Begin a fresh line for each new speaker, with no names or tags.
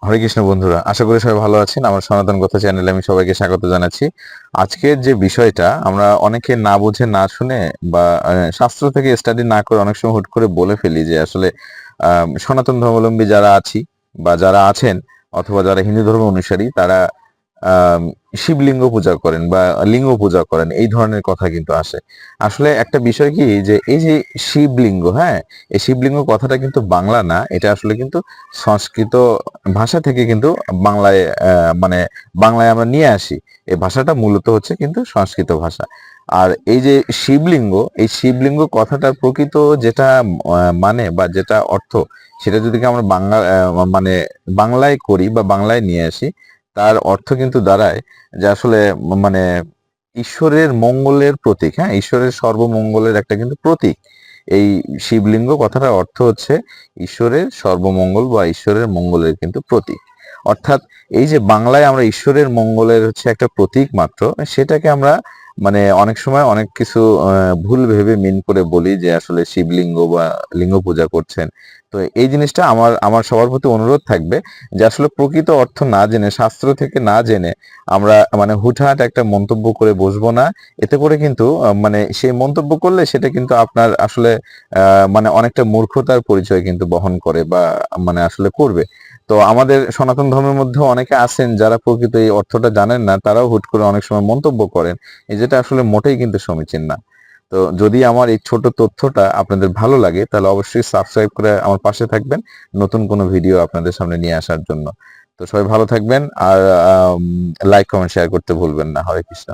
হরে কৃষ্ণ বন্ধুরা, আশা করি সবাই ভালো আছেন। আমার সনাতন কথা চ্যানেলে আমি সবাইকে স্বাগত জানাচ্ছি। আজকের যে বিষয়টা আমরা অনেকে না বুঝে না শুনে বা শাস্ত্র থেকে স্টাডি না করে অনেক সময় হুট করে বলে ফেলি যে আসলে সনাতন ধর্মাবলম্বী যারা আছি বা যারা আছেন অথবা যারা হিন্দু ধর্ম অনুসারী তারা আহ শিবলিঙ্গ পূজা করেন বা লিঙ্গ পূজা করেন, এই ধরনের কথা কিন্তু আসে। আসলে একটা বিষয় কি, যে এই যে শিবলিঙ্গ, হ্যাঁ, এই শিবলিঙ্গ কথাটা কিন্তু বাংলা না, এটা আসলে কিন্তু সংস্কৃত ভাষা থেকে কিন্তু বাংলায় মানে বাংলায় আমরা নিয়ে আসি। এই ভাষাটা মূলত হচ্ছে কিন্তু সংস্কৃত ভাষা। আর এই যে শিবলিঙ্গ, এই শিবলিঙ্গ কথাটার প্রকৃত যেটা মানে বা যেটা অর্থ, সেটা যদি আমরা বাংলা মানে বাংলায় করি বা বাংলায় নিয়ে আসি, তার অর্থ কিন্তু দাঁড়ায় যে আসলে মানে ঈশ্বরের মঙ্গলের প্রতীক, হ্যাঁ, ঈশ্বরের সর্বমঙ্গলের একটা কিন্তু প্রতীক। এই শিবলিঙ্গ কথাটার অর্থ হচ্ছে ঈশ্বরের সর্বমঙ্গল বা ঈশ্বরের মঙ্গলের কিন্তু প্রতীক। অর্থাৎ এই যে বাংলায় আমরা ঈশ্বরের মঙ্গলের হচ্ছে একটা প্রতীক মাত্র, সেটাকে আমরা মানে অনেক সময় অনেক কিছু ভুল ভেবে মিন করে বলি যে আসলে শিবলিঙ্গ বা লিঙ্গ পূজা করছেন। তো এই জিনিসটা আমার আমার সবার প্রতি অনুরোধ থাকবে যে আসলে প্রকৃত অর্থ না জেনে, শাস্ত্র থেকে না জেনে আমরা মানে হুটহাট একটা মন্তব্য করে বসবো না। এতে করে কিন্তু মানে সেই মন্তব্য করলে সেটা কিন্তু আপনার আসলে মানে অনেকটা মূর্খতার পরিচয় কিন্তু বহন করে বা মানে আসলে করবে। তো আমাদের সনাতন ধর্মের মধ্যে অনেকে আছেন যারা প্রকৃত এই অর্থটা জানেন না, তারাও হুট করে অনেক সময় মন্তব্য করেন, এই যেটা আসলে মোটেই কিন্তু সমীচীন না। তো যদি আমার এই ছোট তথ্যটা আপনাদের ভালো লাগে তাহলে অবশ্যই সাবস্ক্রাইব করে আমার পাশে থাকবেন নতুন কোনো ভিডিও আপনাদের সামনে নিয়ে আসার জন্য। তো সবাই ভালো থাকবেন আর লাইক কমেন্ট শেয়ার করতে ভুলবেন না। হরে কৃষ্ণ।